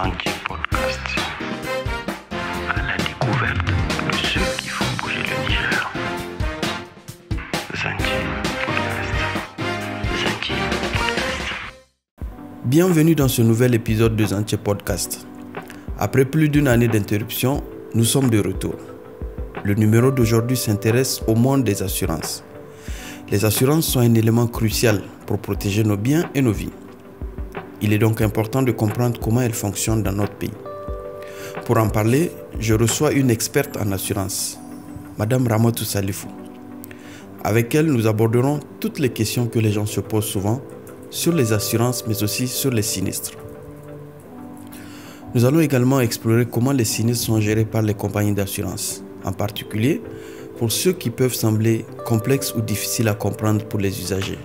Zantier Podcast, à la découverte de ceux qui font bouger le Niger. Zantier Podcast. Zantier Podcast. Bienvenue dans ce nouvel épisode de Zantier Podcast. Après plus d'une année d'interruption, nous sommes de retour. Le numéro d'aujourd'hui s'intéresse au monde des assurances. Les assurances sont un élément crucial pour protéger nos biens et nos vies. Il est donc important de comprendre comment elles fonctionnent dans notre pays. Pour en parler, je reçois une experte en assurance, Madame Ramatoul Salifou. Avec elle, nous aborderons toutes les questions que les gens se posent souvent sur les assurances, mais aussi sur les sinistres. Nous allons également explorer comment les sinistres sont gérés par les compagnies d'assurance, en particulier pour ceux qui peuvent sembler complexes ou difficiles à comprendre pour les usagers.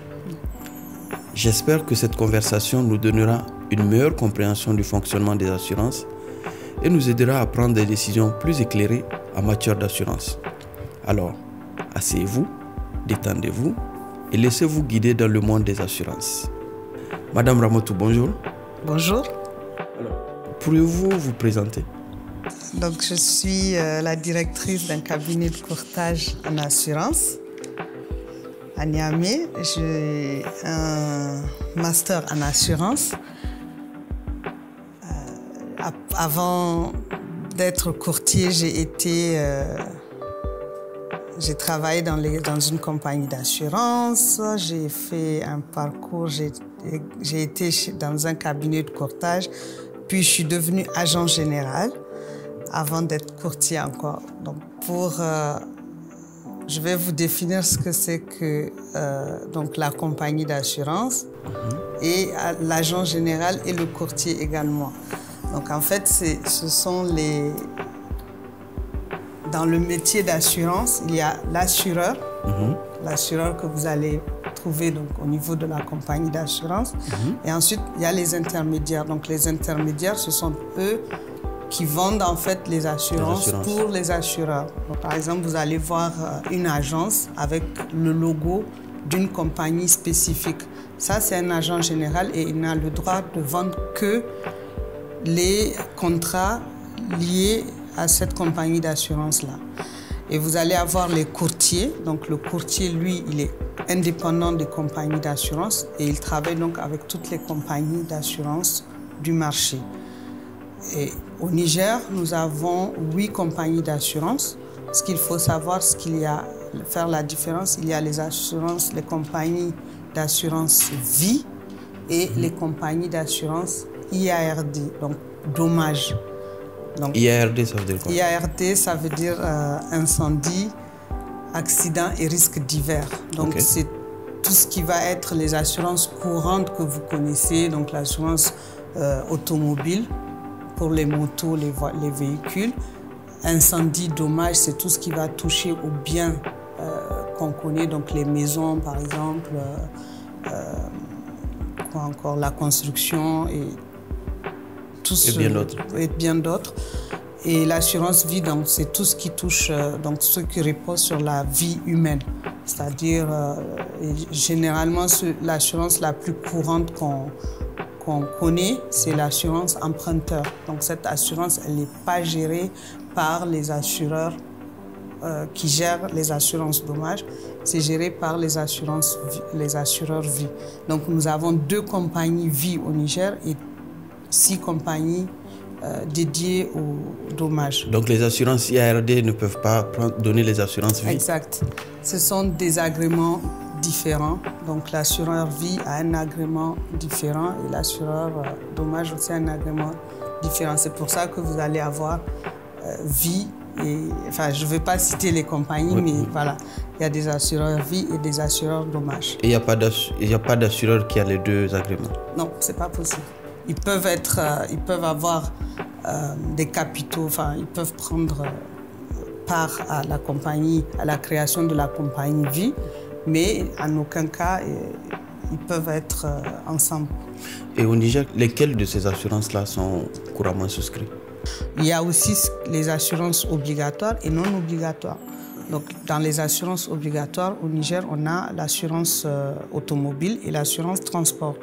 J'espère que cette conversation nous donnera une meilleure compréhension du fonctionnement des assurances et nous aidera à prendre des décisions plus éclairées en matière d'assurance. Alors, asseyez-vous, détendez-vous et laissez-vous guider dans le monde des assurances. Madame Ramatoul, bonjour. Bonjour. Alors, pourriez-vous vous présenter? Donc, je suis la directrice d'un cabinet de courtage en assurance à Niamey. J'ai un master en assurance. Avant d'être courtier, j'ai travaillé dans une compagnie d'assurance. J'ai fait un parcours, j'ai été dans un cabinet de courtage. Puis, je suis devenue agent général avant d'être courtier encore. Donc, je vais vous définir ce que c'est que donc la compagnie d'assurance et l'agent général et le courtier également. Donc, en fait, ce sont dans le métier d'assurance, il y a l'assureur, l'assureur que vous allez trouver donc, au niveau de la compagnie d'assurance. Et ensuite, il y a les intermédiaires. Donc, les intermédiaires, ce sont eux qui vendent en fait les assurances pour les assureurs. Donc, par exemple, vous allez voir une agence avec le logo d'une compagnie spécifique. Ça, c'est un agent général et il n'a le droit de vendre que les contrats liés à cette compagnie d'assurance-là. Et vous allez avoir les courtiers. Donc, le courtier, lui, il est indépendant des compagnies d'assurance et il travaille donc avec toutes les compagnies d'assurance du marché. Et au Niger, nous avons 8 compagnies d'assurance. Ce qu'il faut savoir, faire la différence, il y a les assurances, les compagnies d'assurance vie et les compagnies d'assurance IARD, donc dommages. Donc, IARD, ça veut dire quoi? IARD, ça veut dire incendie, accident et risques divers. Donc, c'est tout ce qui va être les assurances courantes que vous connaissez, donc l'assurance automobile, pour les motos, les véhicules. Incendie, dommage, c'est tout ce qui va toucher aux biens qu'on connaît, donc les maisons par exemple, quoi encore, la construction et bien d'autres. Et l'assurance vie, donc c'est tout ce qui touche, donc ce qui repose sur la vie humaine. C'est-à-dire, généralement, l'assurance la plus courante qu'on connaît, c'est l'assurance emprunteur. Donc cette assurance, elle n'est pas gérée par les assureurs qui gèrent les assurances dommages, c'est géré par les assureurs vie. Donc nous avons 2 compagnies vie au Niger et 6 compagnies dédiées aux dommages. Donc les assurances IARD ne peuvent pas donner les assurances vie? Exact. Ce sont des agréments différents. Donc l'assureur vie a un agrément différent et l'assureur dommage aussi a un agrément différent. C'est pour ça que vous allez avoir vie et, enfin, je ne vais pas citer les compagnies, mais voilà, il y a des assureurs vie et des assureurs dommages. Et il n'y a pas d'assureur qui a les 2 agréments? Non, c'est pas possible. Ils peuvent avoir des capitaux, enfin, ils peuvent prendre part à la compagnie, à la création de la compagnie vie, mais en aucun cas, ils peuvent être ensemble. Et au Niger, lesquelles de ces assurances-là sont couramment souscrites? Il y a aussi les assurances obligatoires et non obligatoires. Donc, dans les assurances obligatoires, au Niger, on a l'assurance automobile et l'assurance transport.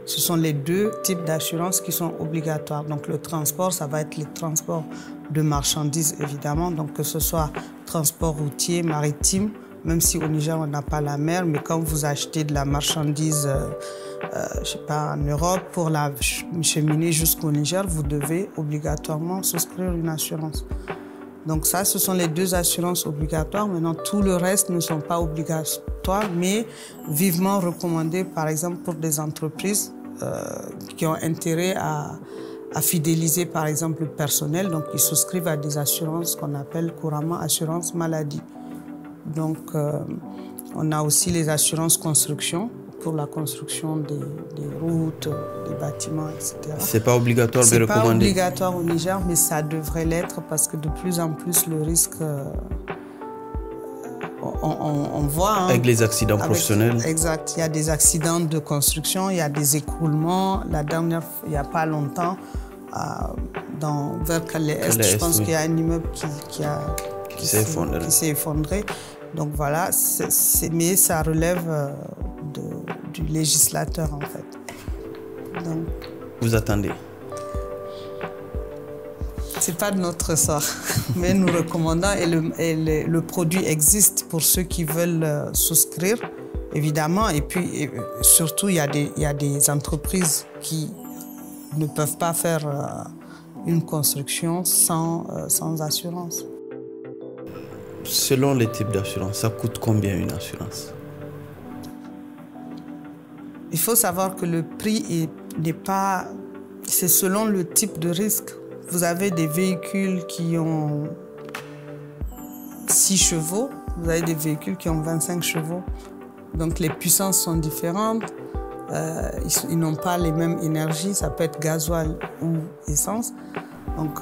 Ce sont les deux types d'assurances qui sont obligatoires. Donc le transport, ça va être les transports de marchandises évidemment, donc que ce soit transport routier, maritime, même si au Niger on n'a pas la mer, mais quand vous achetez de la marchandise, je sais pas, en Europe, pour la cheminer jusqu'au Niger, vous devez obligatoirement souscrire une assurance. Donc ça, ce sont les deux assurances obligatoires. Maintenant, tout le reste ne sont pas obligatoires, mais vivement recommandés, par exemple, pour des entreprises qui ont intérêt à fidéliser, par exemple, le personnel. Donc, ils souscrivent à des assurances qu'on appelle couramment assurance maladie. Donc, on a aussi les assurances construction pour la construction des routes, des bâtiments, etc. C'est pas obligatoire de recommander? C'est pas obligatoire au Niger, mais ça devrait l'être parce que de plus en plus le risque, on voit... Hein, avec les accidents professionnels. Exact. Il y a des accidents de construction, il y a des écroulements. La dernière, il n'y a pas longtemps, vers Calais-Est, je pense qu'il y a un immeuble qui s'est effondré. Donc voilà, mais ça relève du législateur en fait. Donc, vous attendez? C'est pas de notre sort, mais nous recommandons et le produit existe pour ceux qui veulent souscrire, évidemment. Et puis surtout, il y a des entreprises qui ne peuvent pas faire une construction sans assurance. Selon les types d'assurance, ça coûte combien une assurance? Il faut savoir que le prix n'est pas... C'est selon le type de risque. Vous avez des véhicules qui ont 6 chevaux, vous avez des véhicules qui ont 25 chevaux. Donc les puissances sont différentes, ils n'ont pas les mêmes énergies, ça peut être gasoil ou essence. Donc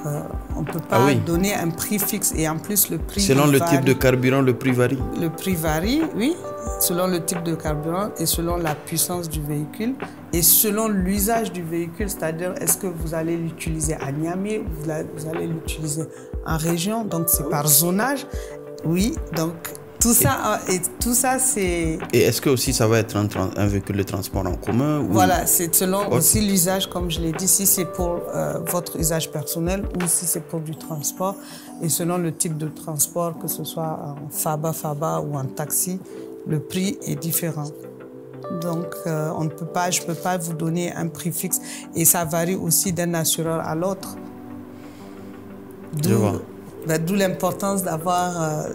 on ne peut pas donner un prix fixe et en plus le prix selon le type de carburant, le prix varie? Le prix varie, oui, selon le type de carburant et selon la puissance du véhicule et selon l'usage du véhicule, c'est-à-dire est-ce que vous allez l'utiliser à Niamey ou vous allez l'utiliser en région, donc c'est par zonage, oui, donc tout ça c'est... Et est-ce que aussi ça va être un véhicule de transport en commun ou... Voilà, c'est selon aussi l'usage, comme je l'ai dit, si c'est pour votre usage personnel ou si c'est pour du transport. Et selon le type de transport, que ce soit en Faba ou en taxi, le prix est différent. Donc, je ne peux pas vous donner un prix fixe. Et ça varie aussi d'un assureur à l'autre. D'où l'importance d'avoir...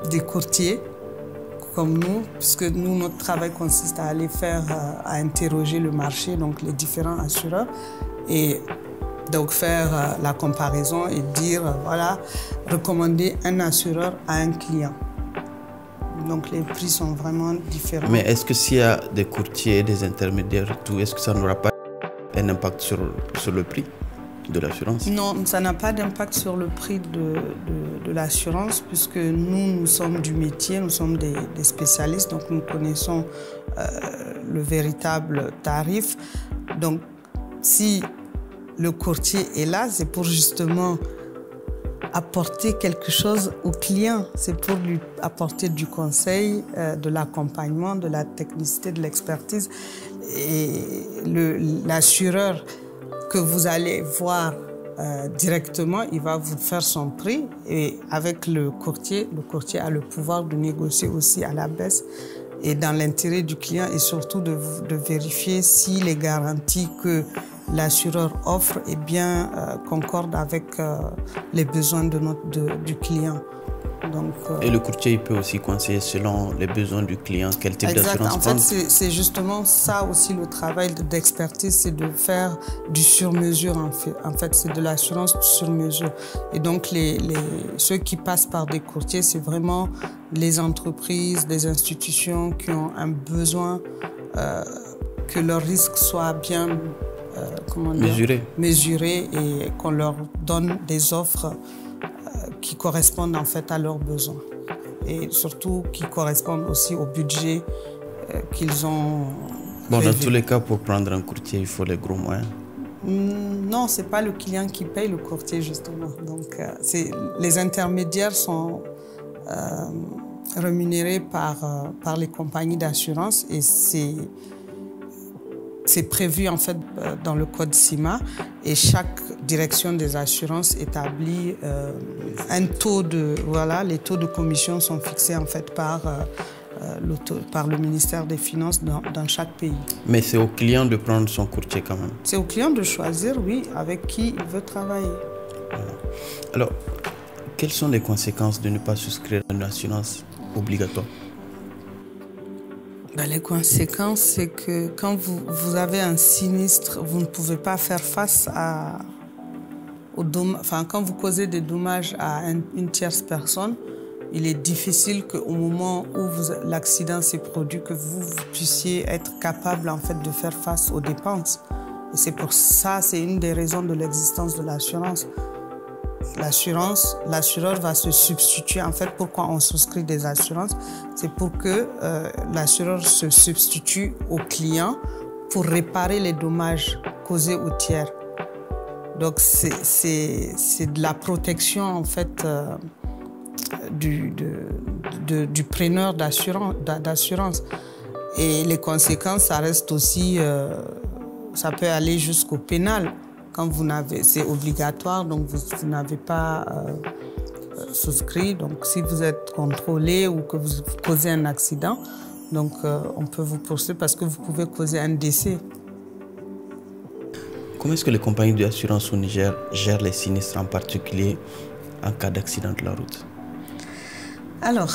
des courtiers comme nous, puisque nous, notre travail consiste à à interroger le marché, donc les différents assureurs, et donc faire la comparaison et dire, voilà, recommander un assureur à un client. Donc les prix sont vraiment différents. Mais est-ce que s'il y a des courtiers, des intermédiaires, est-ce que ça n'aura pas un impact sur le prix de l'assurance? Non, ça n'a pas d'impact sur le prix de l'assurance puisque nous sommes du métier, nous sommes des spécialistes, donc nous connaissons le véritable tarif. Donc, si le courtier est là, c'est pour justement apporter quelque chose au client, c'est pour lui apporter du conseil, de l'accompagnement, de la technicité, de l'expertise. Et l'assureur que vous allez voir directement, il va vous faire son prix et avec le courtier a le pouvoir de négocier aussi à la baisse et dans l'intérêt du client et surtout de vérifier si les garanties que l'assureur offre concordent avec les besoins du client. Donc, et le courtier il peut aussi conseiller selon les besoins du client, quel type d'assurance prendre. En fait, c'est justement ça aussi le travail d'expertise, c'est de faire du sur-mesure en fait c'est de l'assurance sur mesure. Et donc ceux qui passent par des courtiers, c'est vraiment les entreprises, les institutions qui ont un besoin que leur risque soit bien mesuré et qu'on leur donne des offres qui correspondent en fait à leurs besoins et surtout qui correspondent aussi au budget qu'ils ont prévu. Dans tous les cas, pour prendre un courtier, il faut les gros moyens. Non, c'est pas le client qui paye le courtier justement. Donc, les intermédiaires sont rémunérés par les compagnies d'assurance et c'est prévu en fait dans le code CIMA et chaque direction des assurances établit un taux de... Voilà, les taux de commission sont fixés en fait par le ministère des Finances dans chaque pays. Mais c'est au client de prendre son courtier quand même. C'est au client de choisir, oui, avec qui il veut travailler. Alors, quelles sont les conséquences de ne pas souscrire à une assurance obligatoire? Les conséquences, c'est que quand vous avez un sinistre, vous ne pouvez pas faire face aux dommages. Enfin, quand vous causez des dommages à une tierce personne, il est difficile qu'au moment où l'accident s'est produit, que vous puissiez être capable en fait de faire face aux dépenses. Et c'est pour ça, c'est une des raisons de l'existence de l'assurance. L'assureur va se substituer. En fait, pourquoi on souscrit des assurances? C'est pour que l'assureur se substitue au client pour réparer les dommages causés aux tiers. Donc, c'est de la protection, en fait, du preneur d'assurance. Et les conséquences, ça reste aussi... ça peut aller jusqu'au pénal. Quand c'est obligatoire, donc vous n'avez pas souscrit. Donc, si vous êtes contrôlé ou que vous causez un accident, donc on peut vous poursuivre parce que vous pouvez causer un décès. Comment est-ce que les compagnies d'assurance au Niger gèrent les sinistres, en particulier en cas d'accident de la route? Alors,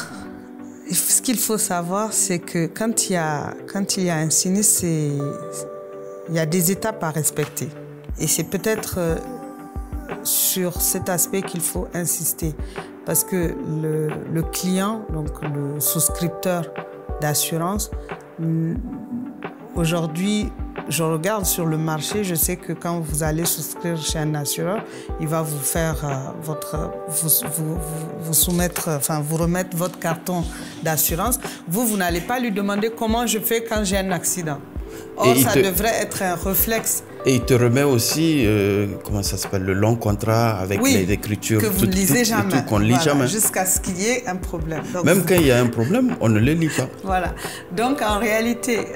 ce qu'il faut savoir, c'est que quand il y a un sinistre, il y a des étapes à respecter. Et c'est peut-être sur cet aspect qu'il faut insister. Parce que le client, donc le souscripteur d'assurance, aujourd'hui, je regarde sur le marché, je sais que quand vous allez souscrire chez un assureur, il va vous faire vous soumettre, enfin vous remettre votre carton d'assurance. Vous n'allez pas lui demander comment je fais quand j'ai un accident. Or, ça devrait être un réflexe. Et il te remet aussi, comment ça s'appelle, le long contrat avec les écritures. Que vous ne lisez jamais. Qu'on ne lit jamais. Jusqu'à ce qu'il y ait un problème. Donc, même quand il y a un problème, on ne le lit pas. Voilà. Donc, en réalité,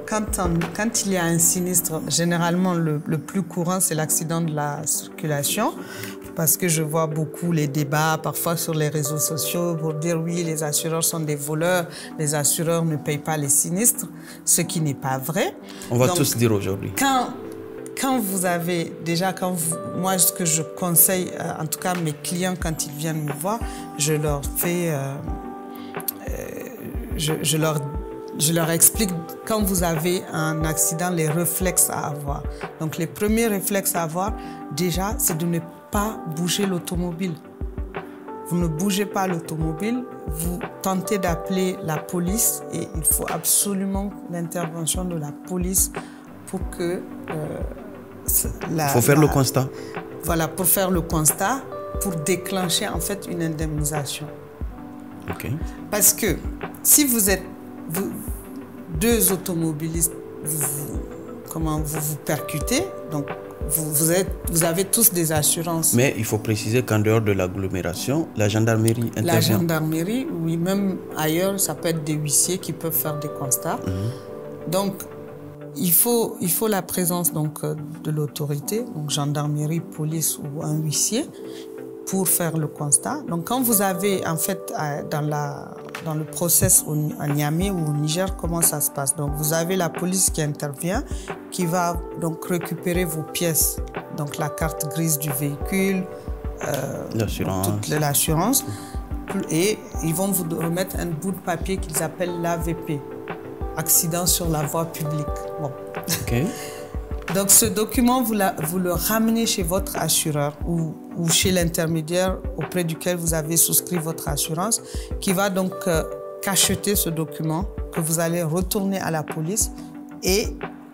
quand il y a un sinistre, généralement, le plus courant, c'est l'accident de la circulation. Parce que je vois beaucoup les débats, parfois sur les réseaux sociaux, pour dire oui, les assureurs sont des voleurs, les assureurs ne payent pas les sinistres, ce qui n'est pas vrai. On va tous dire aujourd'hui. Quand vous avez, moi, ce que je conseille, en tout cas mes clients, quand ils viennent me voir, je leur fais, je leur explique, quand vous avez un accident, les réflexes à avoir. Donc, les premiers réflexes à avoir, déjà, c'est de ne pas bouger l'automobile. Vous ne bougez pas l'automobile, vous tentez d'appeler la police et il faut absolument l'intervention de la police pour que... il faut faire le constat. Voilà, pour faire le constat, pour déclencher en fait une indemnisation. Okay. Parce que si vous êtes deux automobilistes, vous percutez, donc vous avez tous des assurances. Mais il faut préciser qu'en dehors de l'agglomération, la gendarmerie intervient. La gendarmerie, oui, même ailleurs, ça peut être des huissiers qui peuvent faire des constats. Donc, il faut la présence donc, de l'autorité, donc gendarmerie, police ou un huissier, pour faire le constat. Donc, quand vous avez, en fait, dans le process à Niamey ou au Niger, comment ça se passe? Donc, vous avez la police qui intervient, qui va donc récupérer vos pièces, donc la carte grise du véhicule, l'assurance, et ils vont vous remettre un bout de papier qu'ils appellent l'AVP, accident sur la voie publique. Bon. Okay. Donc, ce document, vous le ramenez chez votre assureur ou chez l'intermédiaire auprès duquel vous avez souscrit votre assurance, qui va donc cacheter ce document que vous allez retourner à la police. Et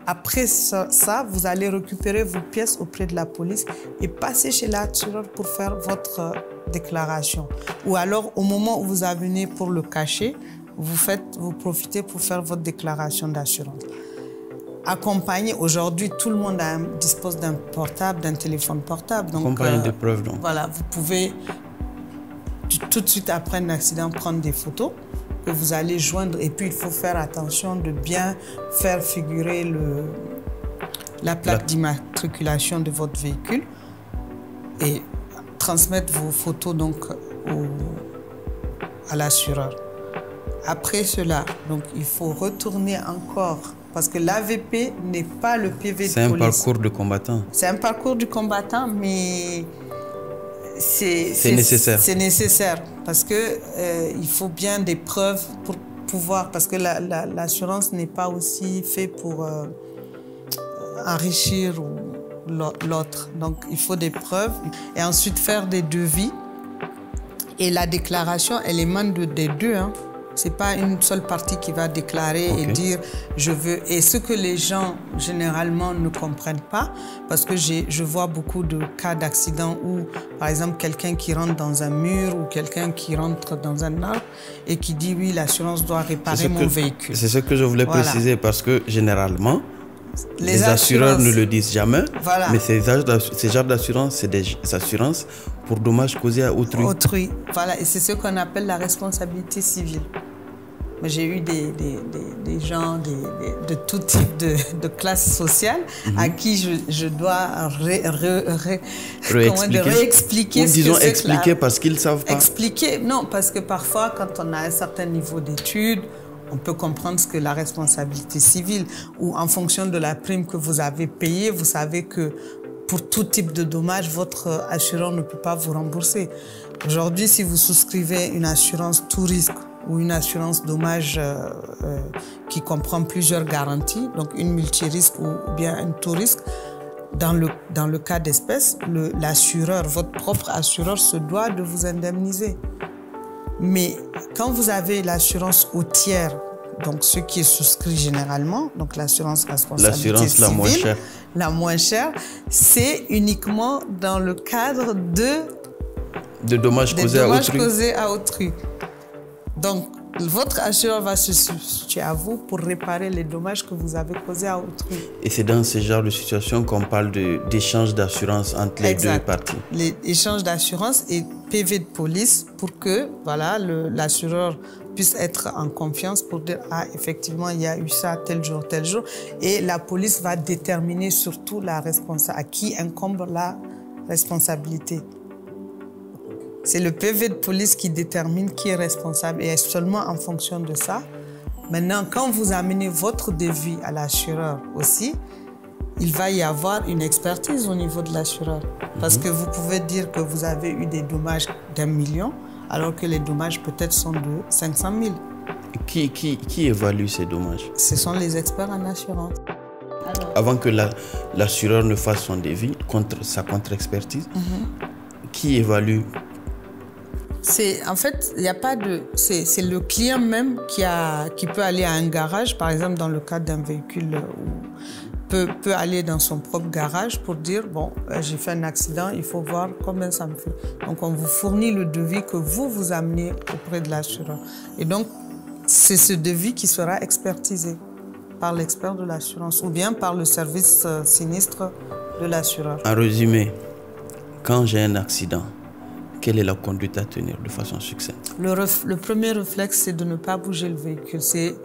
après ça, vous allez récupérer vos pièces auprès de la police et passer chez l'assureur pour faire votre déclaration. Ou alors, au moment où vous venez pour le cacher, vous profitez pour faire votre déclaration d'assurance. Accompagné, aujourd'hui, tout le monde dispose d'un portable, d'un téléphone portable. Donc, accompagné de preuves, donc. Voilà, vous pouvez tout de suite après un accident prendre des photos que vous allez joindre. Et puis, il faut faire attention de bien faire figurer la plaque d'immatriculation de votre véhicule et transmettre vos photos donc à l'assureur. Après cela, donc il faut retourner encore parce que l'AVP n'est pas le PV de police. C'est un parcours de combattant. C'est un parcours du combattant, mais c'est nécessaire. C'est nécessaire parce que il faut bien des preuves pour pouvoir, parce que l'assurance n'est pas aussi fait pour enrichir l'autre. Donc il faut des preuves et ensuite faire des devis. Et la déclaration, elle émane des deux. Hein. Ce n'est pas une seule partie qui va déclarer et dire « je veux ». Et ce que les gens, généralement, ne comprennent pas, parce que je vois beaucoup de cas d'accidents où, par exemple, quelqu'un qui rentre dans un mur ou quelqu'un qui rentre dans un arbre et qui dit « oui, l'assurance doit réparer mon véhicule ». C'est ce que je voulais préciser, parce que, généralement, les assureurs ne le disent jamais, mais ces genres d'assurance, c'est des assurances pour dommages causés à autrui. Autrui, voilà, et c'est ce qu'on appelle la responsabilité civile. J'ai eu des gens de tout type de classe sociale à qui je dois réexpliquer. Ou disons expliquer parce qu'ils ne savent pas. Expliquer, non, parce que parfois, quand on a un certain niveau d'études, on peut comprendre ce que la responsabilité civile, ou en fonction de la prime que vous avez payée, vous savez que pour tout type de dommage, votre assureur ne peut pas vous rembourser. Aujourd'hui, si vous souscrivez une assurance tout risque ou une assurance dommage qui comprend plusieurs garanties, donc une multirisque ou bien une tout risque, dans le cas d'espèce, l'assureur, votre propre assureur se doit de vous indemniser. Mais quand vous avez l'assurance au tiers, donc ce qui est souscrit généralement, donc l'assurance responsabilité civile, la moins chère, c'est uniquement dans le cadre de dommages causés à autrui. Donc, votre assureur va se substituer à vous pour réparer les dommages que vous avez causés à autrui. Et c'est dans ce genre de situation qu'on parle d'échange d'assurance entre les deux parties. L'échange d'assurance et PV de police pour que l'assureur puisse être en confiance pour dire « Ah, effectivement, il y a eu ça tel jour. » Et la police va déterminer surtout à qui incombe la responsabilité. C'est le PV de police qui détermine qui est responsable et seulement en fonction de ça. Maintenant, quand vous amenez votre devis à l'assureur aussi, il va y avoir une expertise au niveau de l'assureur. Parce que vous pouvez dire que vous avez eu des dommages d'1 million, alors que les dommages peut-être sont de 500 000. Qui évalue ces dommages? Ce sont les experts en assurance. Avant que l'assureur ne fasse son devis, sa contre-expertise, qui évalue? En fait, il n'y a pas de... C'est le client même qui peut aller à un garage, par exemple dans le cadre d'un véhicule, peut aller dans son propre garage pour dire, bon, j'ai fait un accident, il faut voir combien ça me fait. Donc, on vous fournit le devis que vous amenez auprès de l'assureur. Et donc, c'est ce devis qui sera expertisé par l'expert de l'assurance ou bien par le service sinistre de l'assureur. En résumé, quand j'ai un accident, quelle est la conduite à tenir de façon succincte? Le premier réflexe, c'est de ne pas bouger le véhicule. C'est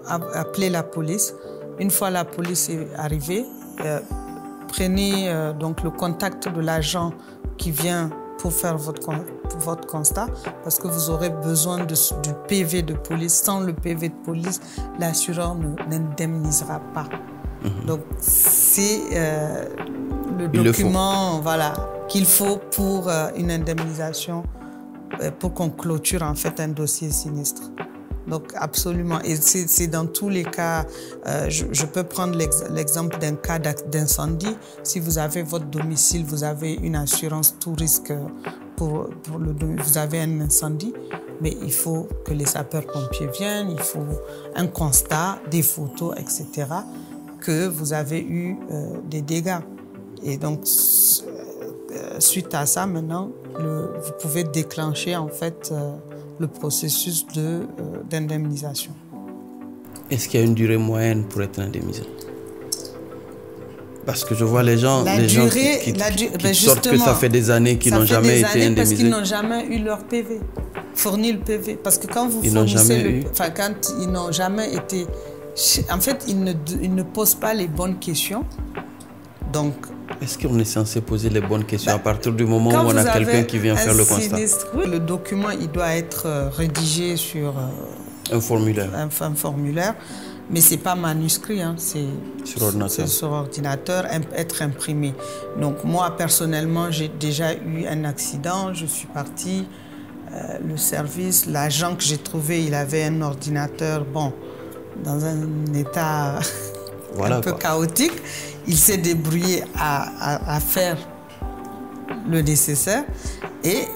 appeler la police. Une fois la police est arrivée, prenez donc le contact de l'agent qui vient pour faire votre constat, parce que vous aurez besoin du PV de police. Sans le PV de police, l'assureur n'indemnisera pas. Donc, c'est le document qu'il faut pour une indemnisation, pour qu'on clôture en fait un dossier sinistre. Donc, absolument. Et c'est dans tous les cas, je peux prendre l'exemple d'un cas d'incendie. Si vous avez votre domicile, vous avez une assurance tout risque vous avez un incendie, mais il faut que les sapeurs-pompiers viennent, il faut un constat, des photos, etc., que vous avez eu des dégâts. Et donc, suite à ça, maintenant, vous pouvez déclencher en fait le processus d'indemnisation. Est-ce qu'il y a une durée moyenne pour être indemnisé? Parce que je vois les gens qui sortent que ça fait des années qu'ils n'ont jamais été indemnisés. Parce qu'ils n'ont jamais eu leur PV, fourni le PV. Parce que quand vous fournissez quand ils n'ont jamais été En fait, ils ne posent pas les bonnes questions. Donc, est-ce qu'on est censé poser les bonnes questions à partir du moment où on a quelqu'un qui vient faire le constat? Oui, le document, il doit être rédigé sur un formulaire. Un formulaire, mais ce n'est pas manuscrit, hein, c'est sur ordinateur, être imprimé. Donc moi, personnellement, j'ai déjà eu un accident, je suis partie, le service, l'agent que j'ai trouvé, il avait un ordinateur, bon, dans un état un peu chaotique. Il s'est débrouillé à faire le nécessaire et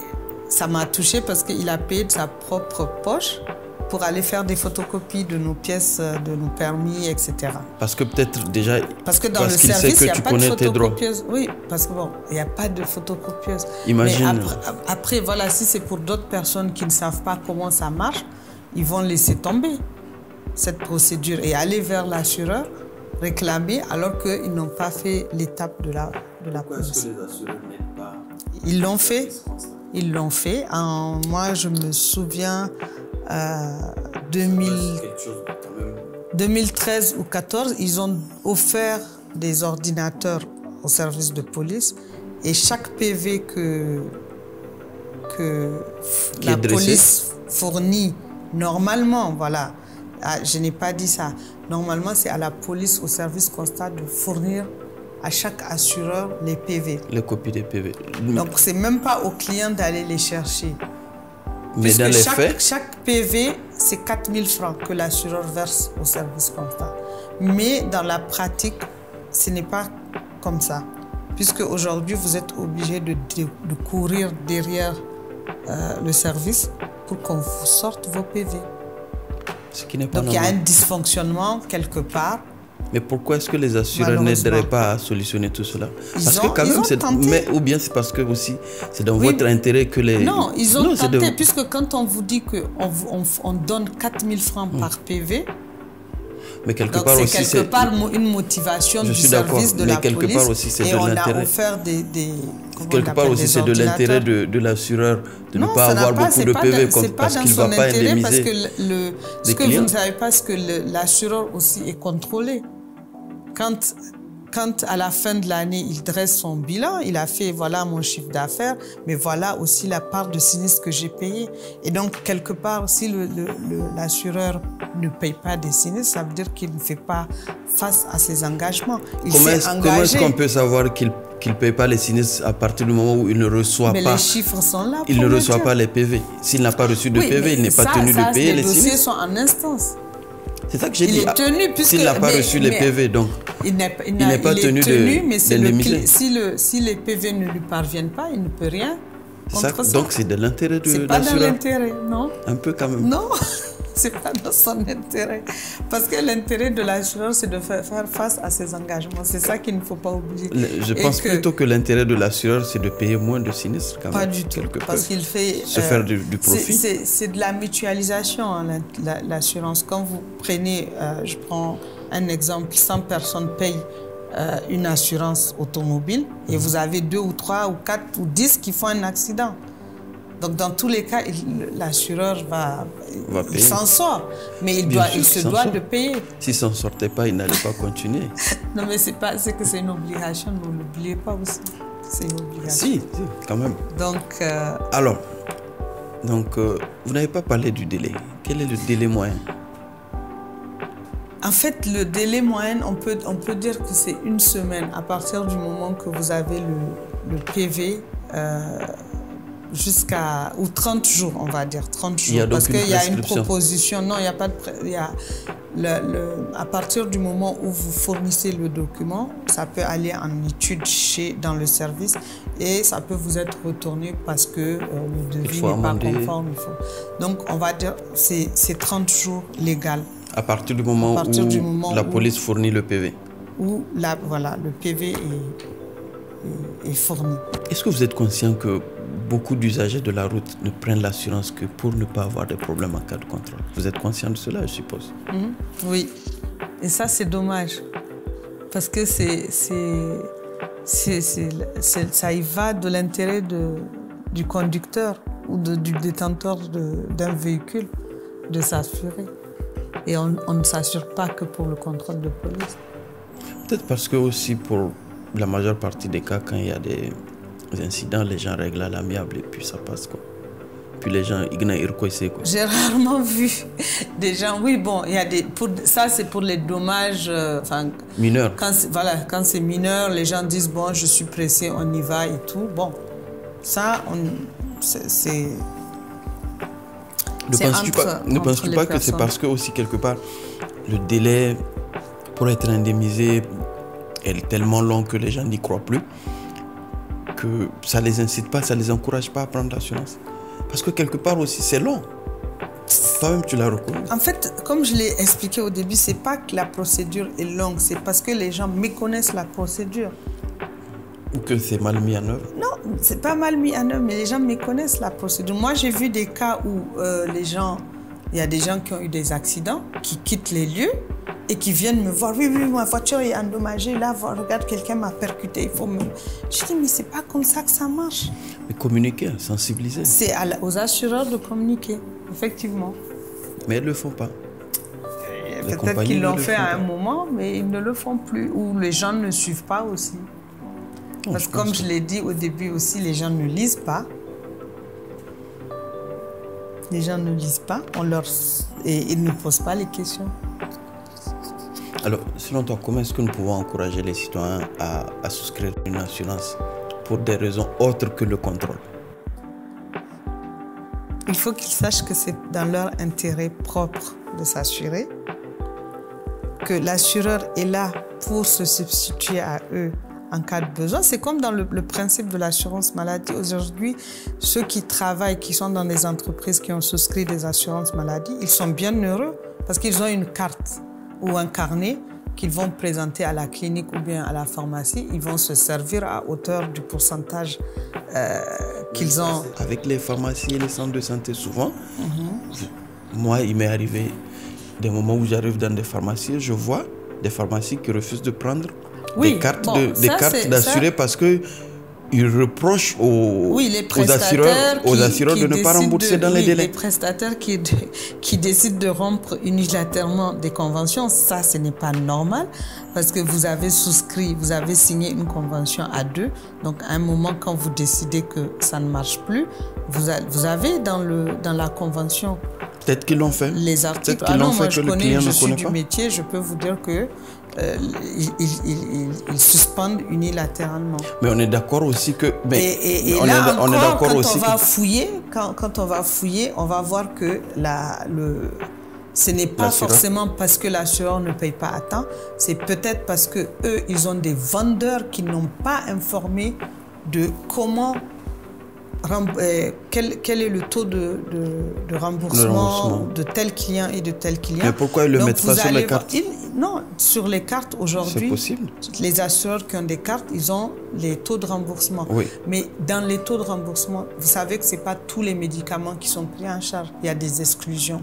ça m'a touchée parce qu'il a payé de sa propre poche pour aller faire des photocopies de nos pièces, de nos permis, etc. Parce que peut-être déjà... Parce que dans le service, il n'y a pas de photocopieuse. Oui, parce que bon, il n'y a pas de photocopieuse. Imagine... Mais après, voilà, si c'est pour d'autres personnes qui ne savent pas comment ça marche, ils vont laisser tomber cette procédure et aller vers l'assureur, réclamer, alors qu'ils n'ont pas fait l'étape de la police. Est-ce que les assureurs n'aident pas? Ils l'ont fait. Ils l'ont fait. Moi, je me souviens... 2013 ou 2014, ils ont offert des ordinateurs au service de police et chaque PV que la police fournit, normalement, voilà, je n'ai pas dit ça, normalement c'est à la police, au service constat de fournir à chaque assureur les PV. Les copies des PV. Donc c'est même pas au client d'aller les chercher. Mais dans les faits, chaque PV, c'est 4 000 francs que l'assureur verse au service constat. Mais dans la pratique, ce n'est pas comme ça. Puisque aujourd'hui, vous êtes obligé de courir derrière le service pour qu'on vous sorte vos PV. Ce qui n'est pas normal. Donc il y a un dysfonctionnement quelque part. Mais pourquoi est-ce que les assureurs n'aideraient pas à solutionner tout cela? Parce que quand même, ou bien c'est parce que aussi c'est dans votre intérêt que les... Non, ils ont tenté, puisque quand on vous dit qu'on donne 4 000 francs par PV, mais quelque part aussi c'est quelque part une motivation du service de la police. Quelque part aussi c'est de l'intérêt. On a offert des quelque part aussi c'est de l'intérêt de l'assureur de ne pas avoir beaucoup de PV parce qu'il ne va pas indemniser. Parce que ce que vous ne savez pas, c'est que l'assureur aussi est contrôlé. Quand à la fin de l'année, il dresse son bilan, il a fait voilà mon chiffre d'affaires, mais voilà aussi la part de sinistre que j'ai payé. Et donc, quelque part, si l'assureur ne paye pas des sinistres, ça veut dire qu'il ne fait pas face à ses engagements. Comment est-ce qu'on peut savoir qu'il ne paye pas les sinistres à partir du moment où il ne reçoit mais les chiffres sont là. Il ne reçoit pas les PV. S'il n'a pas reçu de PV, il n'est pas tenu de payer les sinistres. Les dossiers sont en instance. C'est ça que j'ai dit. Il est tenu puisque... S'il n'a pas reçu les PV, donc il n'est pas tenu d'indemniser. Si les PV ne lui parviennent pas, il ne peut rien contre ça. Donc c'est de l'intérêt de l'assureur. C'est pas dans l'intérêt, non. Un peu quand même. Non, c'est pas dans son intérêt. Parce que l'intérêt de l'assureur, c'est de faire face à ses engagements. C'est ça qu'il ne faut pas oublier. Je pense plutôt que l'intérêt de l'assureur, c'est de payer moins de sinistres quand même. Pas du tout, parce qu'il fait... Se faire du profit. C'est de la mutualisation, hein, l'assurance. Quand vous prenez, je prends un exemple, 100 personnes payent une assurance automobile et vous avez 2 ou 3 ou 4 ou 10 qui font un accident. Donc, dans tous les cas, l'assureur va payer. Il s'en sort, mais il se doit de payer. S'il ne s'en sortait pas, il n'allait pas continuer. Non, mais c'est que c'est une obligation, ne l'oubliez pas aussi. C'est une obligation. Si, quand même. Donc, alors, vous n'avez pas parlé du délai. Quel est le délai moyen? En fait, le délai moyen, on peut dire que c'est 1 semaine à partir du moment que vous avez le PV jusqu'à... ou 30 jours, on va dire, 30 jours. Il y a donc parce qu'il y a une proposition. Non, il n'y a pas de... à partir du moment où vous fournissez le document, ça peut aller en étude dans le service et ça peut vous être retourné parce que le devis n'est pas conforme. Donc, on va dire c'est 30 jours légal. À partir du moment où la police fournit le PV. Où le PV est fourni. Est-ce que vous êtes conscient que beaucoup d'usagers de la route ne prennent l'assurance que pour ne pas avoir de problème en cas de contrôle? Vous êtes conscient de cela, je suppose? Oui. Et ça, c'est dommage. Parce que ça y va de l'intérêt du conducteur ou du détenteur d'un véhicule de s'assurer. Et on ne s'assure pas que pour le contrôle de police. Peut-être parce que aussi pour la majeure partie des cas, quand il y a des incidents, les gens règlent à l'amiable et puis ça passe quoi. Puis les gens ignorent quoi c'est quoi. J'ai rarement vu des gens. Oui, bon, il y a des. Ça, c'est pour les dommages. Mineurs. Quand c'est mineur, les gens disent bon, je suis pressé, on y va et tout. Bon, ça, c'est. Ne penses-tu pas que c'est parce que aussi quelque part le délai pour être indemnisé est tellement long que les gens n'y croient plus, que ça les incite pas, ça les encourage pas à prendre l'assurance? Parce que quelque part aussi c'est long. Toi-même tu l'as reconnu. En fait, comme je l'ai expliqué au début, c'est pas que la procédure est longue, c'est parce que les gens méconnaissent la procédure. Ou que c'est mal mis en œuvre? Non, c'est pas mal mis en œuvre, mais les gens méconnaissent la procédure. Moi, j'ai vu des cas où il y a des gens qui ont eu des accidents, qui quittent les lieux et qui viennent me voir. Oui, ma voiture est endommagée. Là, regarde, quelqu'un m'a percuté. Il faut me... Je dis, mais c'est pas comme ça que ça marche. Mais communiquer, sensibiliser. C'est aux assureurs de communiquer, effectivement. Mais ils ne le font pas. Peut-être qu'ils l'ont fait à un moment, mais ils ne le font plus. Ou les gens ne suivent pas aussi. Parce que comme je l'ai dit au début aussi, les gens ne lisent pas. Les gens ne lisent pas, et ils ne posent pas les questions. Alors, selon toi, comment est-ce que nous pouvons encourager les citoyens à souscrire une assurance pour des raisons autres que le contrôle? Il faut qu'ils sachent que c'est dans leur intérêt propre de s'assurer, que l'assureur est là pour se substituer à eux en cas de besoin. C'est comme dans le principe de l'assurance maladie. Aujourd'hui, ceux qui travaillent, qui sont dans des entreprises qui ont souscrit des assurances maladie, ils sont bien heureux parce qu'ils ont une carte ou un carnet qu'ils vont présenter à la clinique ou bien à la pharmacie. Ils vont se servir à hauteur du pourcentage qu'ils ont. Avec les pharmacies et les centres de santé, souvent, moi, il m'est arrivé des moments où j'arrive dans des pharmacies, je vois des pharmacies qui refusent de prendre des cartes d'assurés parce que ils reprochent aux assureurs de ne pas rembourser dans les délais. Les prestataires qui décident de rompre unilatéralement des conventions, ça, ce n'est pas normal parce que vous avez souscrit, vous avez signé une convention à deux. Donc, à un moment, quand vous décidez que ça ne marche plus, vous avez dans la convention... Peut-être qu'ils l'ont fait. Les articles. Moi, je suis du métier, je peux vous dire que ils suspendent unilatéralement. Mais on est d'accord aussi que... Quand on va fouiller, on va voir que ce n'est pas forcément parce que l'assureur ne paye pas à temps, c'est peut-être parce que eux, ils ont des vendeurs qui n'ont pas informé de comment... quel est le taux de remboursement de tel client et de tel client. Mais pourquoi ils ne le mettent pas sur les cartes? Non, sur les cartes aujourd'hui, c'est possible. Les assureurs qui ont des cartes, ils ont les taux de remboursement. Oui. Mais dans les taux de remboursement, vous savez que ce n'est pas tous les médicaments qui sont pris en charge. Il y a des exclusions.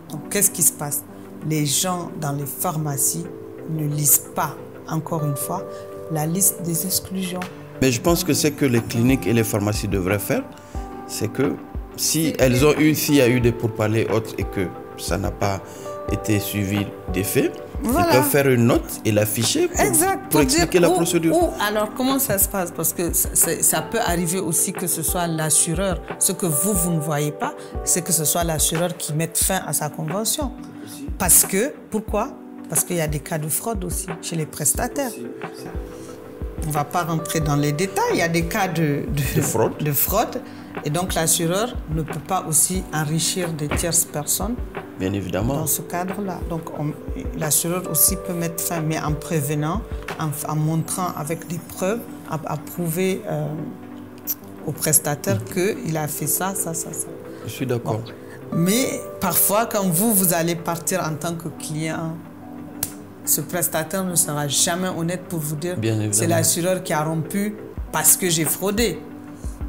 Donc, qu'est-ce qui se passe? Les gens dans les pharmacies ne lisent pas, encore une fois, la liste des exclusions. Mais je pense que c'est que les cliniques et les pharmacies devraient faire, c'est que s'il y a eu des pourparlers autres et que ça n'a pas été suivi des faits, ils peuvent faire une note et l'afficher pour expliquer la procédure. Alors, comment ça se passe? Parce que ça peut arriver aussi que ce soit l'assureur. Ce que vous ne voyez pas, c'est que ce soit l'assureur qui mette fin à sa convention. Parce que, pourquoi? Parce qu'il y a des cas de fraude aussi chez les prestataires. On ne va pas rentrer dans les détails. Il y a des cas de fraude. Et donc, l'assureur ne peut pas aussi enrichir des tierces personnes. Bien évidemment. Dans ce cadre-là. Donc, l'assureur aussi peut mettre fin, mais en prévenant, en montrant avec des preuves, à prouver au prestataire qu'il a fait ça. Je suis d'accord. Bon. Mais parfois, quand vous allez partir en tant que client, ce prestataire ne sera jamais honnête pour vous dire c'est l'assureur qui a rompu parce que j'ai fraudé.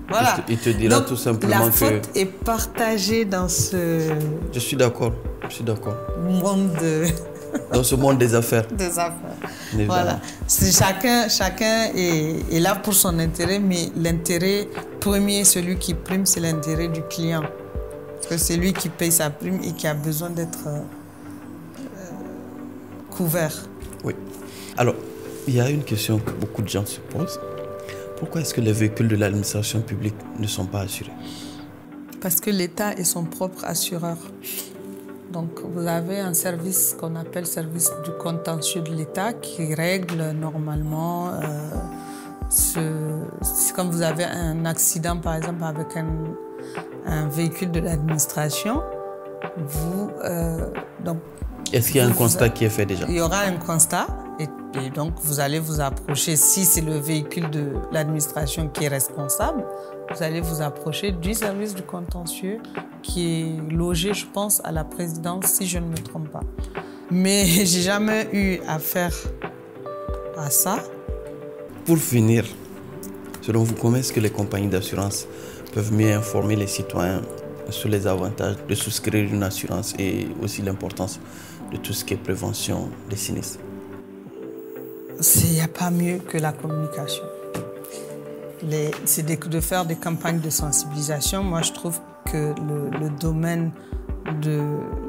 Voilà. Il te dira donc, tout simplement la faute est partagée dans ce... Je suis d'accord. Monde dans ce monde des affaires. Des affaires. Voilà. Chacun est là pour son intérêt, mais l'intérêt premier, celui qui prime, c'est l'intérêt du client. Parce que c'est lui qui paye sa prime et qui a besoin d'être couvert. Oui. Alors, il y a une question que beaucoup de gens se posent. Pourquoi est-ce que les véhicules de l'administration publique ne sont pas assurés? Parce que l'État est son propre assureur. Donc, vous avez un service qu'on appelle service du contentieux de l'État qui règle normalement comme vous avez un accident, par exemple, avec un véhicule de l'administration, est-ce qu'il y a un constat qui est fait déjà? Il y aura un constat et donc vous allez vous approcher, si c'est le véhicule de l'administration qui est responsable, vous allez vous approcher du service du contentieux qui est logé, je pense, à la présidence, si je ne me trompe pas. Mais j'ai jamais eu affaire à ça. Pour finir, selon vous, comment est-ce que les compagnies d'assurance peuvent mieux informer les citoyens sur les avantages de souscrire une assurance et aussi l'importance de tout ce qui est prévention des sinistres? Il n'y a pas mieux que la communication. C'est de faire des campagnes de sensibilisation. Moi, je trouve que le domaine de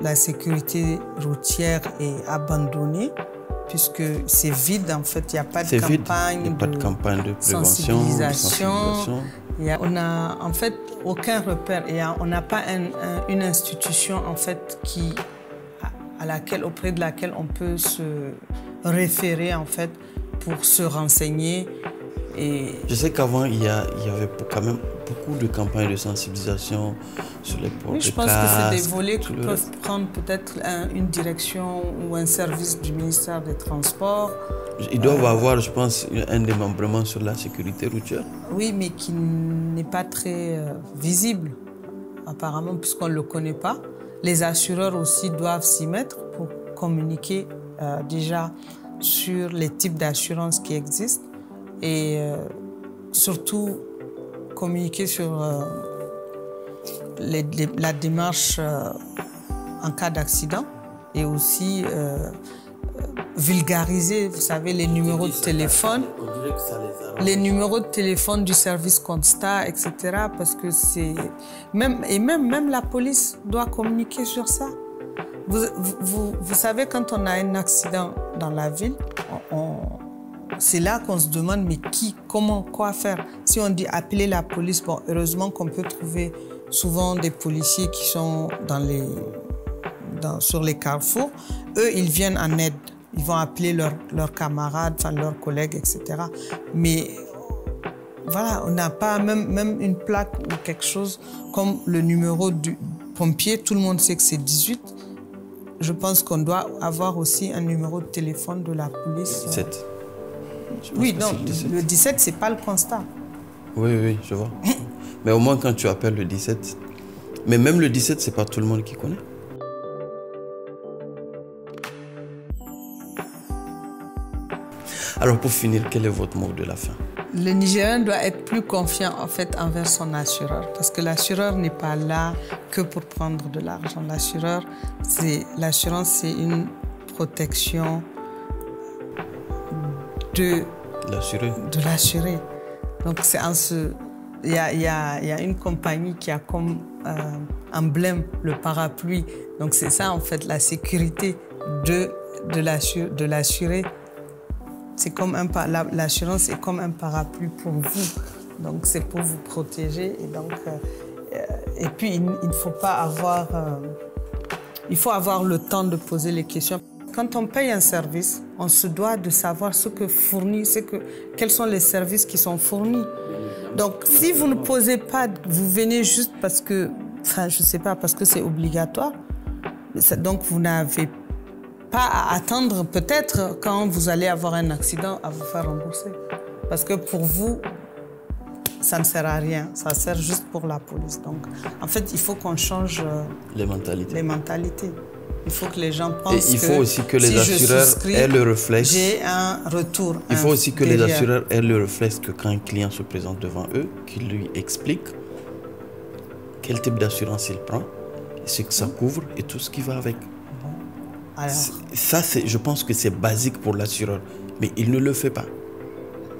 la sécurité routière est abandonné puisque c'est vide, en fait. Il n'y a pas de campagne de sensibilisation. On n'a en fait aucun repère. On n'a pas une institution en fait auprès de laquelle on peut se référer en fait pour se renseigner. Et je sais qu'avant il y avait quand même beaucoup de campagnes de sensibilisation sur les ports de casque. Je pense que c'est des volets qui peuvent prendre peut-être une direction ou un service du ministère des Transports. Ils doivent avoir, je pense, un démembrement sur la sécurité routière. Oui, mais qui n'est pas très visible, apparemment, puisqu'on ne le connaît pas. Les assureurs aussi doivent s'y mettre pour communiquer déjà sur les types d'assurances qui existent et surtout communiquer sur la démarche en cas d'accident et aussi vulgariser, vous savez, les numéros de téléphone, du service constat, etc. Parce que c'est même la police doit communiquer sur ça. Vous savez, quand on a un accident dans la ville, c'est là qu'on se demande mais qui, comment, quoi faire. Si on dit appeler la police, bon, heureusement qu'on peut trouver souvent des policiers qui sont sur les carrefours. Eux, ils viennent en aide. Ils vont appeler leurs camarades, enfin leurs collègues, etc. Mais voilà, on n'a pas même une plaque ou quelque chose comme le numéro du pompier. Tout le monde sait que c'est 18. Je pense qu'on doit avoir aussi un numéro de téléphone de la police. 17. Oui, non, le 17, ce n'est pas le constat. Oui, je vois. Mais au moins, quand tu appelles le 17, mais même le 17, ce n'est pas tout le monde qui connaît. Alors, pour finir, quel est votre mot de la fin? Le Nigérien doit être plus confiant en fait envers son assureur parce que l'assureur n'est pas là que pour prendre de l'argent. L'assurance, c'est une protection de l'assuré. Donc, c'est il y a une compagnie qui a comme emblème le parapluie. Donc, c'est ça en fait la sécurité de l'assuré. C'est comme l'assurance est comme un parapluie pour vous. Donc, c'est pour vous protéger. Et donc, et puis, il ne faut pas avoir... il faut avoir le temps de poser les questions. Quand on paye un service, on se doit de savoir ce que fournit, quels sont les services qui sont fournis. Donc, si vous ne posez pas, vous venez juste parce que, enfin, je ne sais pas, parce que c'est obligatoire. Donc, vous n'avez pas à attendre peut-être quand vous allez avoir un accident à vous faire rembourser. Parce que pour vous, ça ne sert à rien. Ça sert juste pour la police. Donc, en fait, il faut qu'on change les mentalités. Il faut que les gens pensent que il faut aussi que les assureurs aient le réflexe. J'ai un retour. Il faut aussi que les assureurs aient le réflexe que quand un client se présente devant eux, qu'ils lui expliquent quel type d'assurance il prend, ce que ça couvre et tout ce qui va avec. Alors, ça, je pense que c'est basique pour l'assureur, mais il ne le fait pas.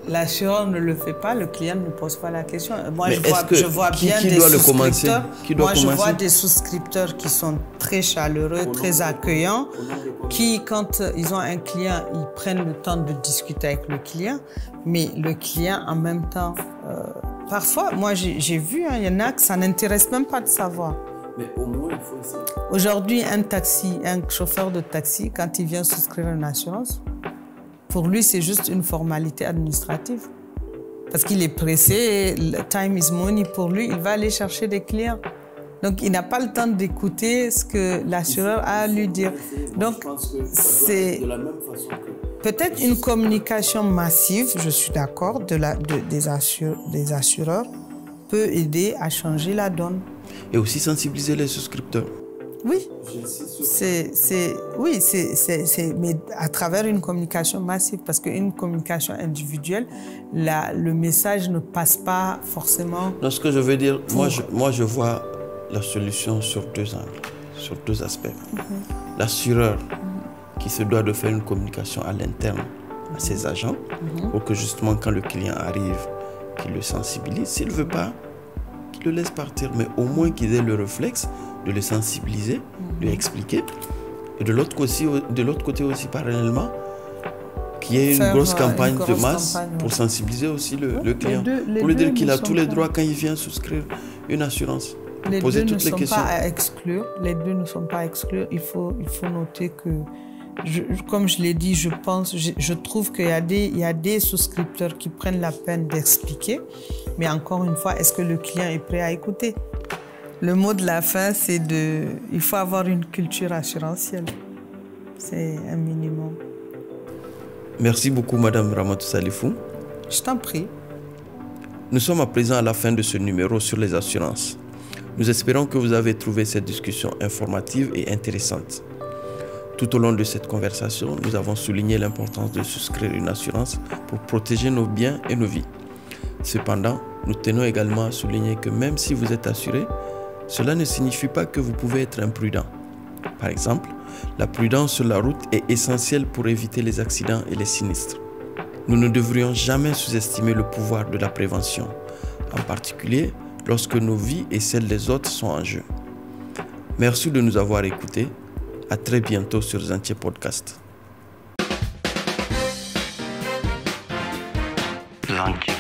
l'assureur ne le fait pas, le client ne pose pas la question. Moi, mais je vois bien qui des doit le commencer? souscripteurs. Moi, je vois des souscripteurs qui sont très chaleureux, très accueillants, qui, quand ils ont un client, ils prennent le temps de discuter avec le client, mais le client, en même temps, parfois, moi, j'ai vu, il y en a que ça n'intéresse même pas de savoir. Mais au moins, il faut essayer. Aujourd'hui, un chauffeur de taxi, quand il vient souscrire une assurance, pour lui, c'est juste une formalité administrative. Parce qu'il est pressé, time is money pour lui, il va aller chercher des clients. Donc, il n'a pas le temps d'écouter ce que l'assureur a à lui dire. Donc, c'est peut-être une communication massive, je suis d'accord, des assureurs peut aider à changer la donne. Et aussi sensibiliser les souscripteurs. Oui, mais à travers une communication massive, parce qu'une communication individuelle, le message ne passe pas forcément. Non, ce que je veux dire, moi je vois la solution sur deux angles, sur deux aspects. L'assureur qui se doit de faire une communication à l'interne à ses agents, pour que justement quand le client arrive, qu'il le sensibilise. S'il ne veut pas, qu'il le laisse partir, mais au moins qu'il ait le réflexe de le sensibiliser, de lui expliquer. Et de l'autre côté aussi, parallèlement, qu'il y ait une grosse campagne de masse pour sensibiliser aussi le client. Pour lui dire qu'il a tous les droits quand il vient souscrire une assurance. Poser toutes les questions. Les deux ne sont pas à exclure. Il faut noter que, comme je l'ai dit, je trouve qu'il y a des souscripteurs qui prennent la peine d'expliquer. Mais encore une fois, est-ce que le client est prêt à écouter? Le mot de la fin, c'est il faut avoir une culture assurantielle. C'est un minimum. Merci beaucoup, Madame Ramatou Salifou. Je t'en prie. Nous sommes à présent à la fin de ce numéro sur les assurances. Nous espérons que vous avez trouvé cette discussion informative et intéressante. Tout au long de cette conversation, nous avons souligné l'importance de souscrire une assurance pour protéger nos biens et nos vies. Cependant, nous tenons également à souligner que même si vous êtes assuré, cela ne signifie pas que vous pouvez être imprudent. Par exemple, la prudence sur la route est essentielle pour éviter les accidents et les sinistres. Nous ne devrions jamais sous-estimer le pouvoir de la prévention, en particulier lorsque nos vies et celles des autres sont en jeu. Merci de nous avoir écoutés. À très bientôt sur Zantier Podcast. Zantier.